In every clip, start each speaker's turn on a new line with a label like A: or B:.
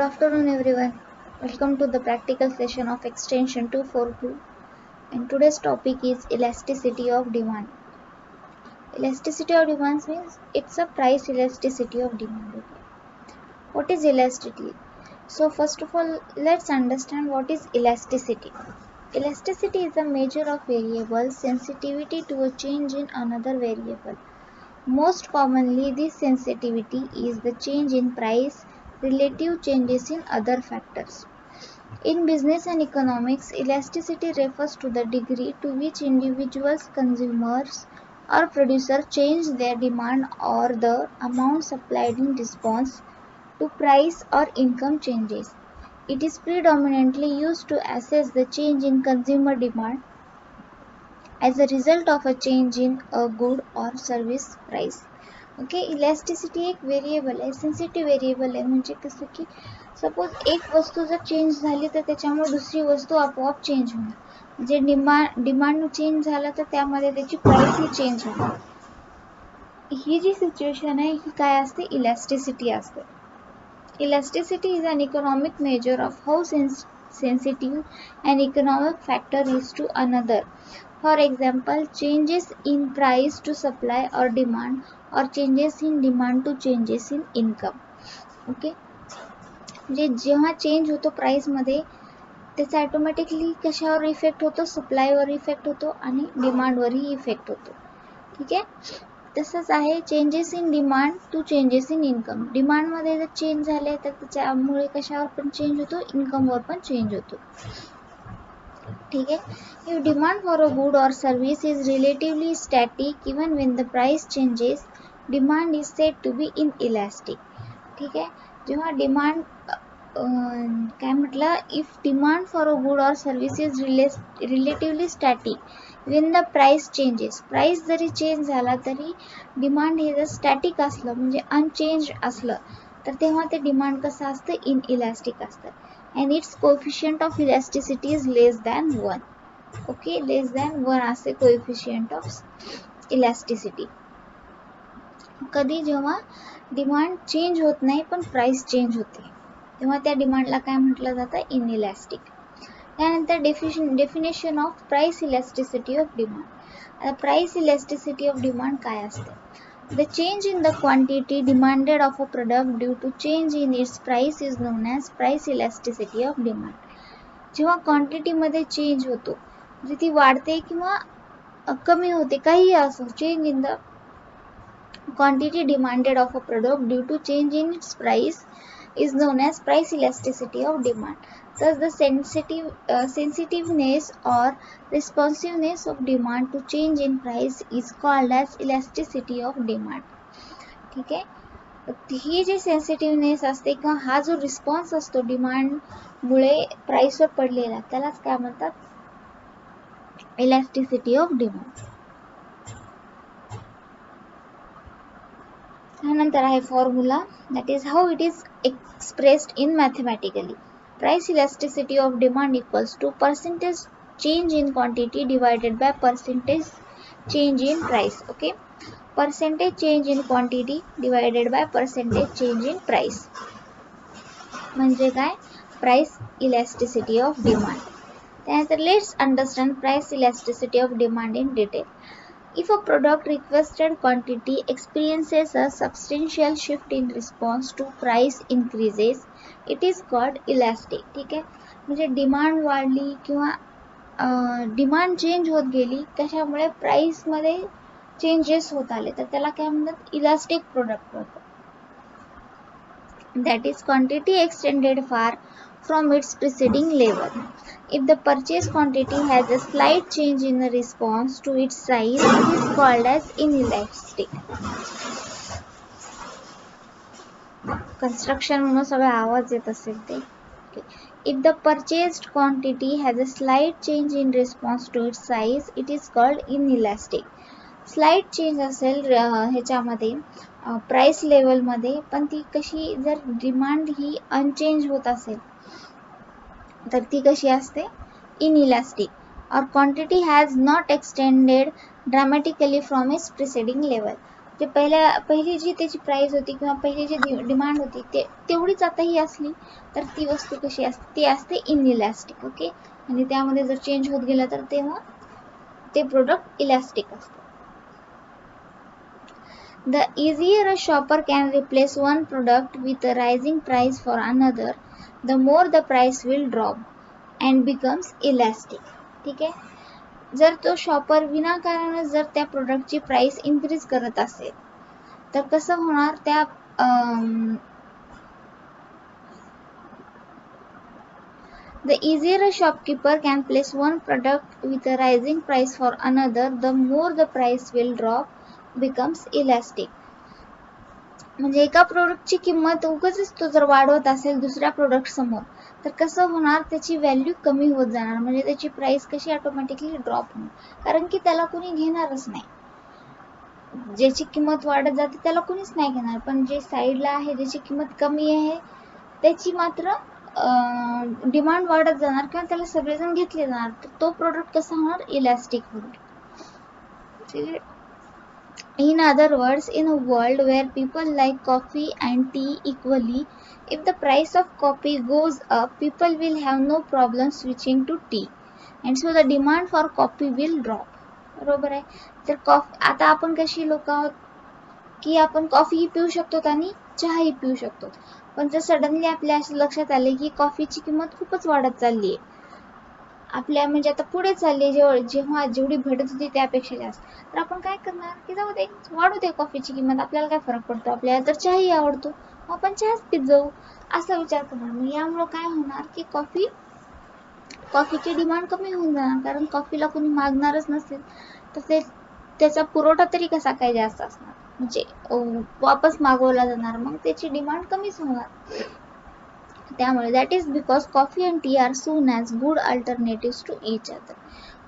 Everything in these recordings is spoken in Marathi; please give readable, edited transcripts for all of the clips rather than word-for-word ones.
A: Good afternoon everyone. Welcome to the practical session of extension 242 and today's topic is elasticity of demand. Elasticity of demand means it's a price elasticity of demand. Okay. What is elasticity? So first of all let's understand what is elasticity. Elasticity is a measure of variable sensitivity to a change in another variable. Most commonly this sensitivity is the change in price relative changes in other factors. In business and economics, elasticity refers to the degree to which individuals, consumers, or producers change their demand or the amount supplied in response to price or income changes. It is predominantly used to assess the change in consumer demand as a result of a change in a good or service price. Okay elasticity एक व्हेरिएबल आहे, सेन्सिटिव्ह व्हेरिएबल आहे. म्हणजे कसं की सपोज एक वस्तू जर चेंज झाली तर त्याच्यामुळे दुसरी वस्तू आपोआप चेंज होणार. म्हणजे डिमांड चेंज झाला तर त्यामध्ये त्याची प्राइस ही चेंज होणार. ही जी सिच्युएशन आहे ही काय असते, इलॅस्टिसिटी असते. Elasticity is an economic measure of how sensitive an economic factor is to another. For example, changes in price to supply or demand, or changes in demand to changes in income. Okay. म्हणजे जेव्हा चेंज होतो प्राइस मध्ये त्याचा ऑटोमॅटिकली कशावर इफेक्ट होतो, सप्लायवर इफेक्ट होतो आणि डिमांडवरही इफेक्ट होतो. ठीक आहे. तसंच आहे changes in demand to changes in income. डिमांडमध्ये जर चेंज झाले तर त्याच्यामुळे कशावर पण चेंज होतो, इन्कमवर पण चेंज होतो. ठीक आहे. If demand for a good or service is relatively static even when the price changes, demand is said to be inelastic. ठीक आहे. जेव्हा डिमांड काय म्हटलं, if demand for a good or service is relatively static when the price changes, price जरी चेंज झाला तरी डिमांड हे जर स्टॅटिक असलं म्हणजे अनचेंज असलं तर तेव्हा ते डिमांड कसं असतं, इनइलॅस्टिक असतं. and its coefficient of elasticity is less than 1. okay, less than 1 असते coefficient of elasticity. कधी जेव्हा डिमांड चेंज होत नाही पण प्राइस चेंज होते तेव्हा त्या डिमांडला काय म्हटलं जातं, इनइलॅस्टिक. त्यानंतर definition of price elasticity of demand. आता प्राइस इलॅस्टिसिटी ऑफ डिमांड काय असते, the change in the quantity demanded of a product due to change in its price is known as price elasticity of demand. जेव्हा क्वांटिटीमध्ये चेंज होतो म्हणजे ती वाढते किंवा कमी होते काही असो, change in the quantity demanded of a product due to change in its price is known as price elasticity of demand. Thus, the sensitiveness or responsiveness of demand to change in price is called as elasticity of demand. ठीक आहे. ही जी सेन्सिटिव्हनेस असते किंवा हा जो रिस्पॉन्स असतो डिमांड मुळे प्राइसवर पडलेला त्यालाच काय म्हणतात, इलॅस्टिसिटी ऑफ डिमांड. त्यानंतर आहे formula, that is how it is expressed in mathematically. Price elasticity of demand equals to percentage change in quantity divided by percentage change in price. Okay, percentage change in quantity divided by percentage change in price म्हणजे काय, price elasticity of demand. त्यानंतर let's understand price elasticity of demand in detail. If a product requested quantity experiences a substantial shift in response to price increases, it is called elastic. ठीक आहे. म्हणजे डिमांड वाढली किंवा डिमांड चेंज होत गेली त्याच्यामुळे प्राइस मध्ये चेंजेस होत आले तर त्याला काय म्हणतात, इलास्टिक प्रोडक्ट होतं. that is quantity extended far from its preceding level. If the purchase quantity has a slight change in the response to its size, it is called as inelastic. Construction म्हणून सगळा आवाज येत असेल ते. If the purchased quantity has a slight change in response to its size, it is called inelastic. Slight change असेल ह्याच्यामध्ये प्राइस लेवल मध्ये पण ती कशी, जर डिमांड ही अनचेंज होत असेल तर ती कशी असते, इनइलास्टिक. और quantity has not extended dramatically from its preceding level. जे पहिली जी त्याची प्राइस होती किंवा पहिली जी डिमांड होती तेवढीच आता ही असली तर ती वस्तू कशी असते, ती असते इनइलॅस्टिक. ओके, आणि त्यामध्ये जर चेंज होत गेला तर तेव्हा ते प्रोडक्ट इलॅस्टिक असते. The easier a shopper can replace one product with a rising price for another, the more the price will drop and becomes elastic. ठीक आहे, जर तो शॉपर विनाकारण जर त्या प्रोडक्टची प्राइस इन्क्रीज करत असेल तर कसं होणार, त्या The easier a shopkeeper can place one product with a rising price for another, the more the price will drop, becomes elastic. म्हणजे एका प्रोडक्टची किंमत उगाचच तो जर वाढवत असेल दुसऱ्या प्रोडक्ट समोर तर कसं होणार, त्याची व्हॅल्यू कमी होत जाणार, म्हणजे त्याची प्राइस कशी ऑटोमॅटिकली ड्रॉप होणार, कारण की त्याला कोणी घेणारच नाही. ज्याची किंमत वाढत जाते त्याला कोणीच नाही घेणार, पण जे साईडला आहे ज्याची किंमत कमी आहे त्याची मात्र डिमांड वाढत जाणार किंवा त्याला सगळेजण घेतले जाणार, तर तो प्रोडक्ट कसा होणार, इलॅस्टिक होणार. In other words, in a world where people like coffee and tea equally, if the price of coffee goes up, people will have no problem switching to tea, and so the demand for coffee will drop. बरोबर आहे. तर आता आपण कशी लोक आहोत की आपण कॉफी पिऊ शकतो आणि चहाही पिऊ शकतो, पण जर सडनली आपल्या असं लक्षात आले की कॉफीची किंमत खूपच वाढत चालली आहे आपल्या, म्हणजे आता पुढे चालली जेव्हा जेवढी भेटत होती त्यापेक्षा जास्त, तर आपण काय करणार की जाऊ दे, वाढू दे कॉफीची किंमत, आपल्याला काय फरक पडतो, आपल्याला तर चहाही आवडतो, आपण चहाच पित जाऊ असा विचार करणार. मग यामुळे काय होणार की कॉफीची डिमांड कमी होऊन जाणार, कारण कॉफीला कोणी मागणारच नसेल तर त्याचा पुरवठा तरी कसा काय जास्त असणार, म्हणजे वापस मागवला जाणार, मग त्याची डिमांड कमीच होणार. त्यामुळे that is because coffee and tea are soon as good alternatives to each other.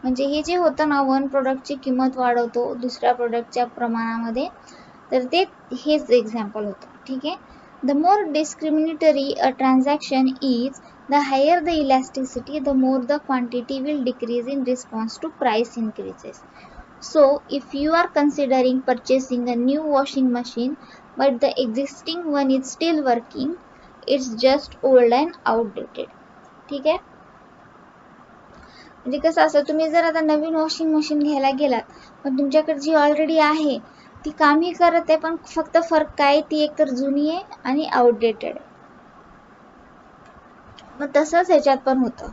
A: म्हणजे हे जे होतं ना, वन प्रोडक्टची किंमत वाढवतो दुसऱ्या प्रोडक्टच्या प्रमाणामध्ये, तर ते हेच एक्झाम्पल होतं. ठीक आहे, the more discriminatory a transaction is, the higher the elasticity, the more the quantity will decrease in response to price increases. So if you are considering purchasing a new washing machine but the existing one is still working, it's just old and outdated. ठीक आहे, म्हणजे कसं असं, तुम्ही जर आता नवीन वॉशिंग मशीन घ्यायला गेलात पण तुमच्याकडे जी ऑलरेडी आहे ती कामही करत आहे, पण फक्त फरक काय, ती एकतर जुनी आहे आणि आउटडेटेड आहे. मग तसंच ह्याच्यात पण होतं,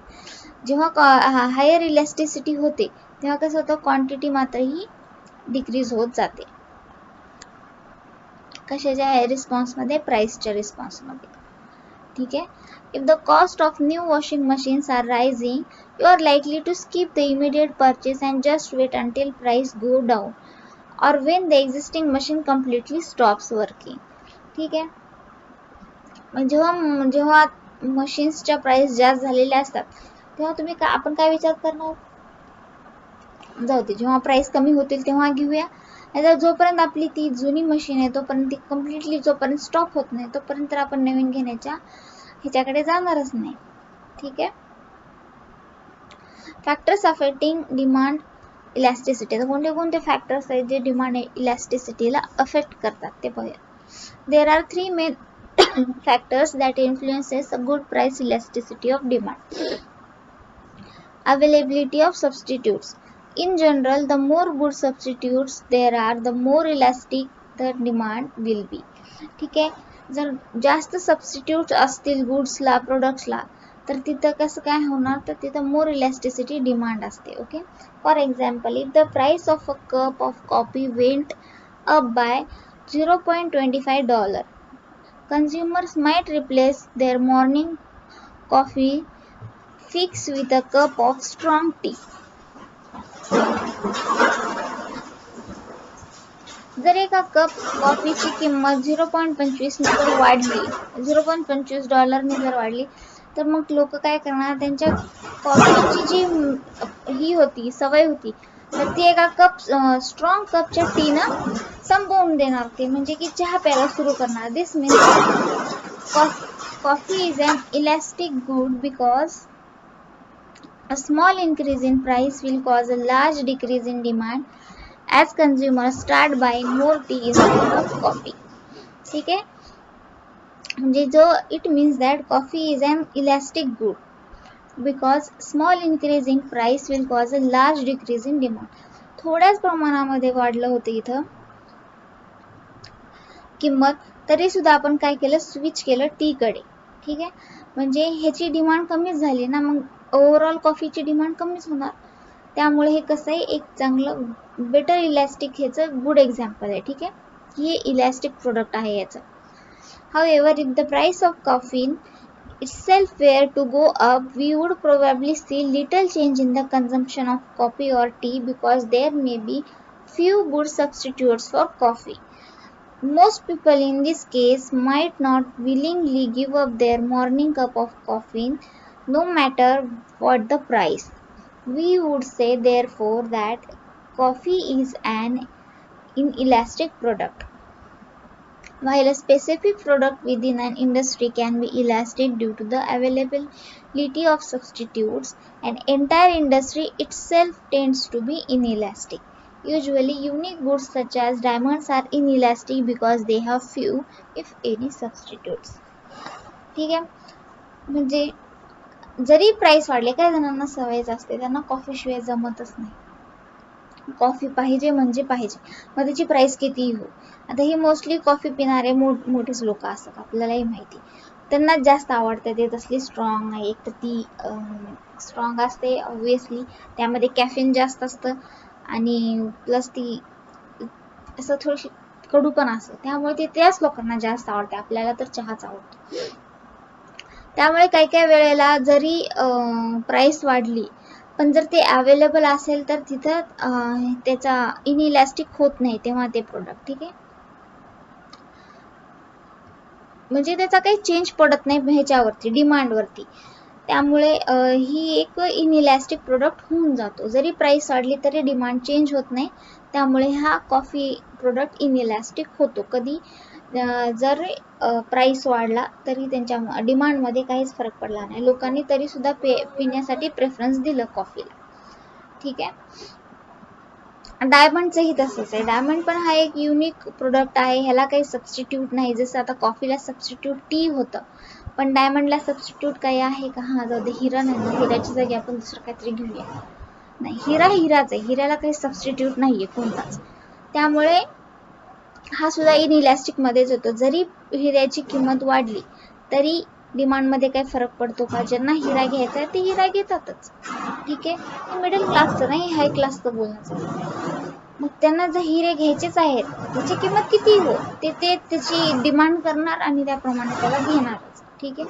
A: जेव्हा हायर इलॅस्टिसिटी होते तेव्हा कसं होतं, क्वांटिटी मात्र ही डिक्रीज होत जाते. कशाच्या रिस्पॉन्समध्ये, प्राइसच्या रिस्पॉन्समध्ये. ठीक आहे, if the cost of new washing machines are rising, you are likely to skip the immediate purchase and just wait until price go down or when the existing machine completely stops working. ठीक आहे, जेव्हा मशीन्सच्या प्राइस जास्त झालेल्या असतात तेव्हा आपण काय विचार करणार, जाऊ दे जेव्हा प्राइस कमी होतील तेव्हा घेऊया, नाहीतर जोपर्यंत आपली ती जुनी मशीन आहे तोपर्यंत ती कम्प्लिटली जोपर्यंत स्टॉप होत नाही तोपर्यंत आपण नवीन घेण्याच्या ह्याच्याकडे जाणारच नाही. ठीक आहे, फॅक्टर्स अफेक्टिंग डिमांड इलॅस्टिसिटी. तर कोणते कोणते फॅक्टर्स आहेत जे डिमांड इलॅस्टिसिटीला अफेक्ट करतात ते पाहूया. There are 3 main factors that influences a good price elasticity of demand. Availability of substitutes. In general, the more good substitutes there are, the more elastic the demand will be. ठीक आहे, जर जास्त सबस्टिट्यूट असतील गुड्सला, प्रोडक्ट्सला, तर तिथं कसं काय होणार, तर तिथं मोर इलॅस्टिसिटी डिमांड असते. Okay, for example, if the price of a cup of coffee went up by $0.25, consumers might replace their morning coffee fix with a cup of strong tea. जर एका कप कॉफीची किंमत $0.25 जर वाढली, $0.25 जर वाढली, तर मग लोक काय करणार, त्यांच्या कॉफीची जी ही होती सवय होती तर ती एका स्ट्रॉंग कपच्या टीनं संपवून देणार, ते म्हणजे की चहा प्यायला सुरू करणार. दिस means coffee is an elastic good because a small increase in price will cause a large decrease in demand, as consumers start buying more tea instead of coffee. ठीक आहे, म्हणजे जो it means that coffee is an elastic good because small increase in price will cause a large decrease in demand. थोड्याच प्रमाणामध्ये वाढलं होतं इथं किंमत, तरी सुद्धा आपण काय केलं, स्विच केलं टी कडे. ठीक आहे, म्हणजे ह्याची डिमांड कमीच झाली ना, मग ओव्हरऑल कॉफीची डिमांड कमीच होणार. त्यामुळे हे कसं आहे, एक चांगलं बेटर इलॅस्टिक ह्याचं गुड एक्झाम्पल आहे. ठीक आहे, हे इलॅस्टिक प्रोडक्ट आहे याचं. However, if the price of coffee itself were to go up, we would probably see little change in the consumption of coffee or tea because there may be few good substitutes for coffee. Most people in this case might not willingly give up their morning cup of coffee, no matter what the price. We would say, therefore, that coffee is an inelastic product. While a specific product within an industry can be elastic due to the availability of substitutes, an entire industry itself tends to be inelastic. Usually, unique goods such as diamonds are inelastic because they have few, if any, substitutes. ठीक आहे, म्हणजे जरी प्राइस वाढले, काही जणांना सवयच असते, त्यांना कॉफी शिवाय जमतच नाही. कॉफी पाहिजे म्हणजे पाहिजे, मग त्याची प्राइस कितीही हो. आता हे मोस्टली कॉफी पिणारे मोठेच लोक असतात, आपल्यालाही माहिती. त्यांना जास्त आवडतं ते, तसली स्ट्रॉंग नाही. एक तर ती स्ट्रॉंग असते ऑब्विसली, त्यामध्ये कॅफिन जास्त असतं आणि प्लस ती असं थोडीशी कडू पण असतं, त्यामुळे ते त्याच लोकांना जास्त आवडते. आपल्याला तर चहाच आवडतो. त्यामुळे काही काही वेळेला जरी प्राइस वाढली, पण जर ते अवेलेबल असेल तर तिथं त्याचा इनइलॅस्टिक होत नाही तेव्हा ते प्रोडक्ट. ठीक आहे, म्हणजे त्याचा काही चेंज पडत नाही ह्याच्यावरती, डिमांडवरती. त्यामुळे ही एक इनइलॅस्टिक प्रोडक्ट होऊन जातो. जरी प्राइस वाढली तरी डिमांड चेंज होत नाही, त्यामुळे हा कॉफी प्रोडक्ट इनइलॅस्टिक होतो. कधी जर प्राइस वाढला तरी त्यांच्या डिमांडमध्ये काहीच फरक पडला नाही, लोकांनी तरी सुद्धा पिण्यासाठी प्रेफरन्स दिलं कॉफीला. ठीक आहे, डायमंडचंही तसंच आहे. डायमंड पण हा एक युनिक प्रोडक्ट आहे, ह्याला काही सबस्टिट्यूट नाही. जसं आता कॉफीला सबस्टिट्यूट टी होतं, पण डायमंडला सबस्टिट्यूट काही आहे का? हा जाऊ दे, हिरा नाही, हिऱ्याची जागी आपण दुसरं काहीतरी घेऊया. नाही, हिरा हिराच आहे, हिऱ्याला काही सबस्टिट्यूट नाहीये कोणताच. त्यामुळे हा सुद्धा इनइलॅस्टिक मध्येच होतो. जरी हिऱ्याची किंमत वाढली तरी डिमांडमध्ये काही फरक पडतो का? ज्यांना हिरा घ्यायचा आहे ते हिरा घेतातच. ठीक आहे, मिडल क्लासचं नाही, हाय क्लासचं बोलण्याचं. मग त्यांना जर हिरे घ्यायचेच आहेत, त्याची किंमत किती हो, ते त्याची डिमांड करणार आणि त्याप्रमाणे त्याला घेणारच. ठीक आहे,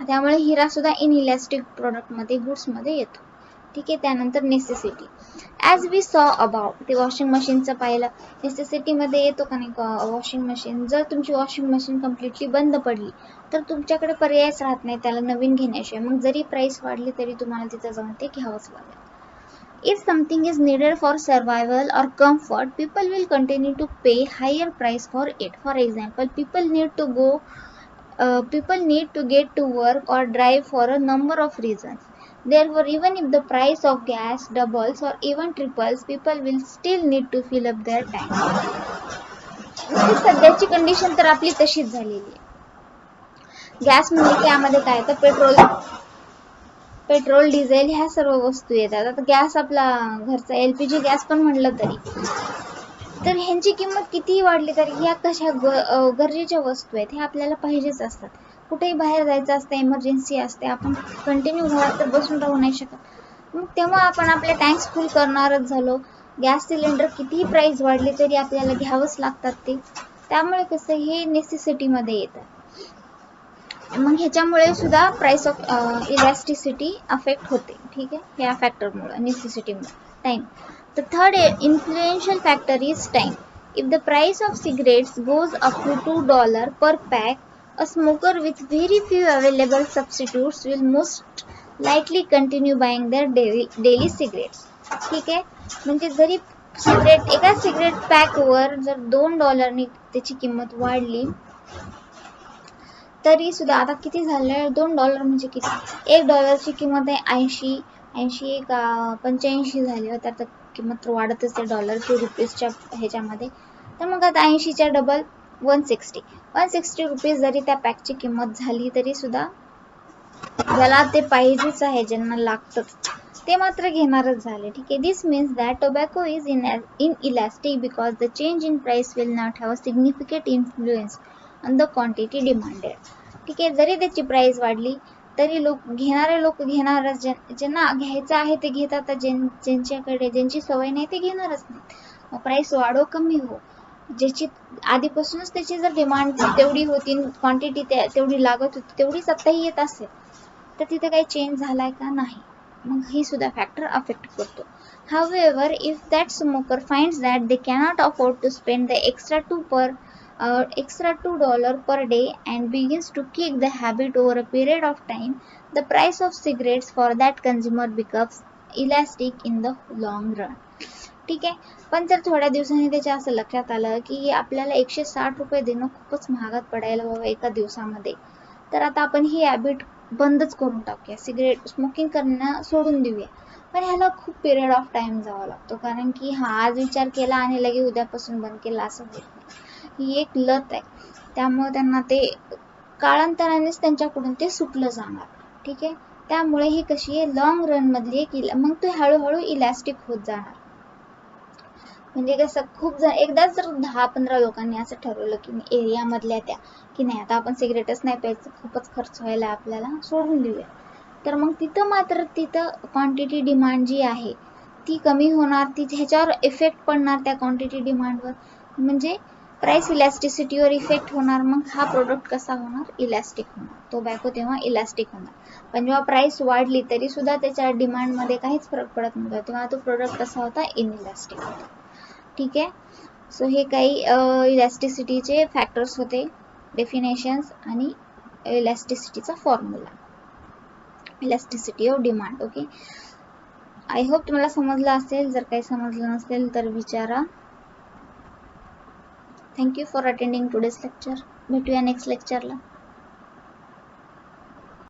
A: त्यामुळे हिरा सुद्धा इनइलॅस्टिक प्रोडक्ट मध्ये, गुड्स मध्ये येतो. ठीक आहे, त्यानंतर नेसेसिटी. ॲज वी सॉ अबाउट, ते वॉशिंग मशीनचं पाहिलं, नेसेसिटी मध्ये येतो का नाही वॉशिंग मशीन. जर तुमची वॉशिंग मशीन कम्प्लिटली बंद पडली तर तुमच्याकडे पर्यायच राहत नाही त्याला नवीन घेण्याशिवाय. मग जरी प्राइस वाढली तरी तुम्हाला तिथं जाऊन ते घ्यावंच लागेल. If something is needed for survival or comfort, people will continue to pay higher price for it. For example, people need to get to work or drive for a number of reasons. Therefore, even if the price of gas doubles or even triples, people will still need to fill up their tanks. सध्याची कंडिशन तर आपली तशीच झालेली आहे. गॅस म्हणजे त्यामध्ये काय तर पेट्रोल डिझेल ह्या सर्व वस्तू येतात. आता गॅस आपला घरचा एलपीजी गॅस पण म्हणलं तरी, तर ह्यांची किंमत कितीही वाढली तरी ह्या कशा गरजेच्या वस्तू आहेत, ह्या आपल्याला पाहिजेच असतात. कुठेही बाहेर जायचं असतं, इमर्जन्सी असते, आपण कंटिन्यू घरात तर बसून राहू नाही शकत. मग तेव्हा आपण आपले टँक्स फुल करणारच झालो. गॅस सिलेंडर कितीही प्राइस वाढली तरी आपल्याला घ्यावंच लागतात ते. त्यामुळे कसं हे नेसेसिटी मध्ये येतं. मग ह्याच्यामुळे सुद्धा प्राइस ऑफ इलॅस्टिसिटी अफेक्ट होते. ठीक आहे, ह्या फॅक्टरमुळे, नेसेसिटीमुळे. Time. The third influential factor is time. If the price of cigarettes goes up to $2 per pack, a smoker with very few available substitutes will most likely continue buying their daily cigarettes. ठीक आहे, म्हणजे जरी एका सिगरेट पॅकवर जर $2 त्याची किंमत वाढली तरी सुद्धा, आता किती झालं, $2 म्हणजे किती, $1ची किंमत आहे 80 का 85 झाली, तर किंमत तर वाढतच आहे डॉलर टू रुपीजच्या ह्याच्यामध्ये. तर मग आता 80च्या डबल 160 रुपीज जरी त्या पॅकची किंमत झाली तरी सुद्धा ज्याला ते पाहिजेच आहे, ज्यांना लागतं ते मात्र घेणारच झाले. ठीक आहे. This means that tobacco is inelastic because the change in price will not have a significant influence on the quantity demanded. ठीक आहे. जरी त्याची प्राइस वाढली तरी घेणारे लोक घेणारच. ज्यांना घ्यायचं आहे ते घेतात, ज्यांच्याकडे ज्यांची सवय नाही ते घेणारच नाही. प्राइस वाढो कमी हो, ज्याची आधीपासूनच त्याची जर डिमांड तेवढी होती, क्वांटिटी तेवढी लागत होती, तेवढीच आत्ताही येत असेल तर तिथे काही चेंज झालाय का? नाही. मग ही सुद्धा फॅक्टर अफेक्ट करतो. However, if that smoker finds that they cannot afford to spend the extra $2 per day and begins to kick the habit over a period of time, the price of cigarettes for that consumer becomes elastic in the long run. ठीक आहे. पण जर थोड्या दिवसांनी त्याच्या असं लक्षात आलं की आपल्याला 160 रुपये देणं खूपच महागात पडायला बाबा एका दिवसामध्ये, तर आता आपण ही हॅबिट बंदच करून टाकूया, सिगरेट स्मोकिंग करणं सोडून देऊया. पण ह्याला खूप पिरियड ऑफ टाइम जावा लागतो, कारण की हा आज विचार केला आणि लगे उद्यापासून बंद केला असं होत नाही. ही एक लत आहे. त्यामुळे त्यांना ते काळांतरानेच त्यांच्याकडून ते सुटलं जाणार. ठीक आहे. त्यामुळे ही कशी आहे, लॉंग रन मधली एक मग ते हळूहळू इलॅस्टिक होत जाणार. म्हणजे कसं, खूप जण एकदाच जर 10-15 लोकांनी असं ठरवलं की एरिया मधल्या त्या की नाही आता आपण सिगरेटच नाही प्यायचं, खूपच खर्च व्हायला आपल्याला, सोडून देऊया, तर मग तिथं क्वांटिटी डिमांड जी आहे ती कमी होणार. ती ह्याच्यावर इफेक्ट पडणार त्या क्वांटिटी डिमांडवर, म्हणजे प्राइस इलॅस्टिसिटीवर इफेक्ट होणार. मग हा प्रोडक्ट कसा होणार, इलॅस्टिक होणार. टोबॅको तेव्हा इलॅस्टिक होणार. पण जेव्हा प्राइस वाढली तरी सुद्धा त्याच्या डिमांडमध्ये काहीच फरक पडत नव्हता, तेव्हा तो प्रोडक्ट कसा होता, इनइलॅस्टिक होता. ठीक आहे. सो हे काही इलॅस्टिसिटीचे फॅक्टर्स होते, डेफिनेशन्स आणि इलॅस्टिसिटीचा formula, elasticity of demand. Okay. I hope तुम्हाला समजलं असेल. जर काही समजलं नसेल तर विचारा. Thank you for attending today's lecture. भेटूया नेक्स्ट लेक्चरला.